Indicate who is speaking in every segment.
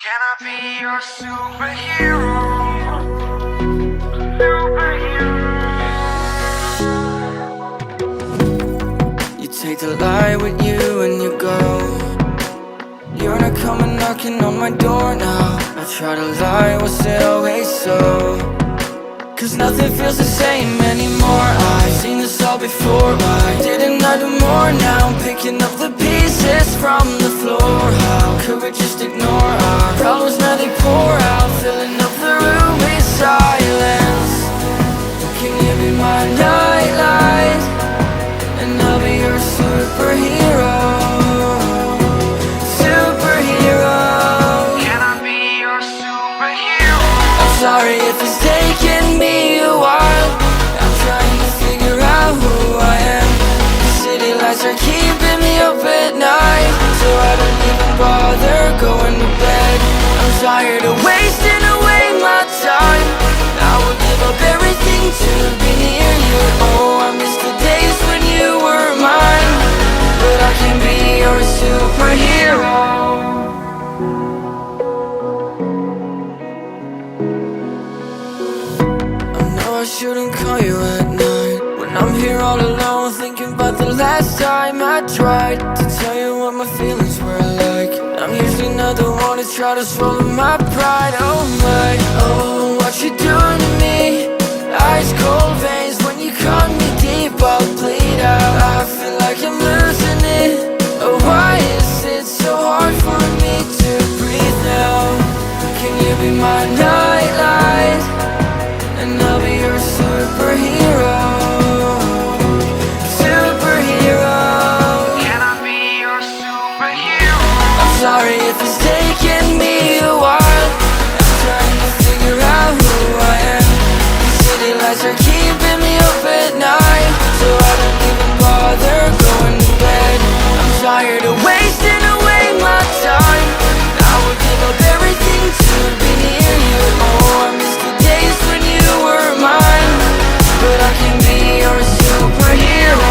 Speaker 1: Can I be your superhero? Superhero. You take the light with you and you go. You're not coming knocking on my door now. I try to lie, was it always so? Cause nothing feels the same anymore. I've seen this all before. Why didn't I do more? Now I'm picking up the pieces from the floor. How could we just ignore our problems? Now they pour out, filling up the room with silence. Can you be my nightlight? And I'll be your superhero. Superhero. Can I be your superhero? I'm sorry if it's taking me a while. I'm trying to figure out who I am. The city lights are keeping me up at night, so I don't even bother going to bed. I'm tired of wasting away my time. I would give up everything to be near you. Oh, I miss the days when you were mine, but I can be your superhero. I shouldn't call you at night when I'm here all alone, thinking about the last time I tried to tell you what my feelings were like. I'm usually not the one to try to swallow my pride. Oh my, oh, what you doing to me? Ice cold veins when you cut me deep, I'll bleed out. I feel like I'm losing it. Oh, why is it so hard for me to breathe now? Can you be my nightlight? And I'll be your superhero. Superhero. Can I be your superhero? I'm sorry if it's taking me a while. I'm trying to figure out who I am. The city lights are keeping me up at night, so I don't even bother going to bed. I'm tired of wasting away my time. I would give up everything to be near you. Oh, I miss the days when you were mine, but I can be your superhero.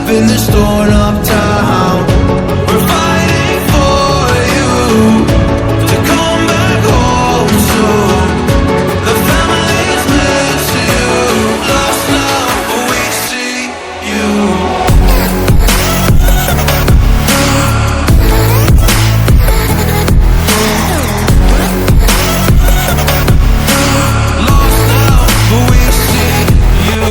Speaker 2: In this torn up town, we're fighting for you to come back home soon. The family's miss you, lost now, but we see you. Lost now, but we see you.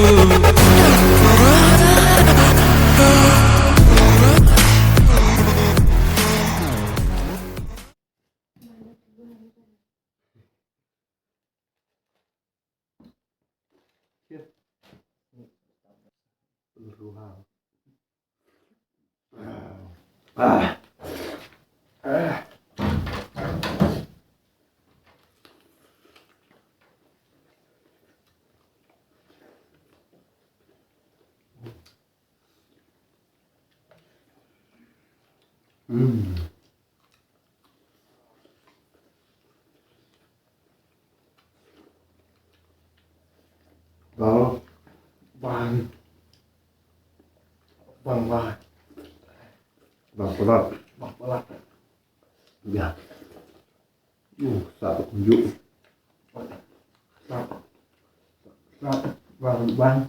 Speaker 3: Đó, vàng vàng vàng vàng có lặt dạ sao cũng dụ sao sao vàng vàng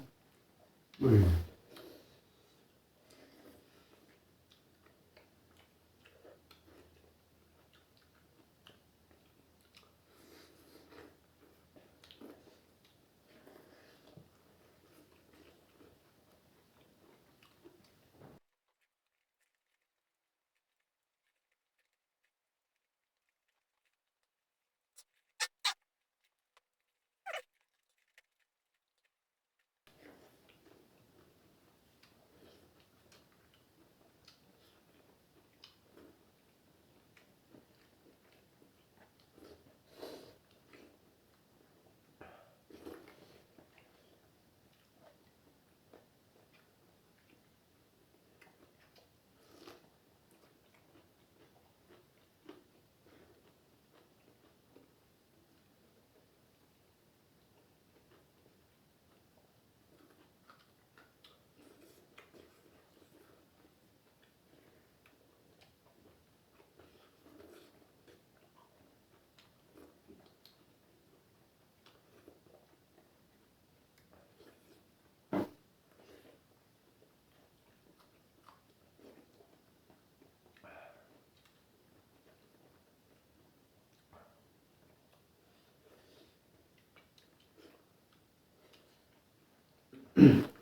Speaker 3: Mm.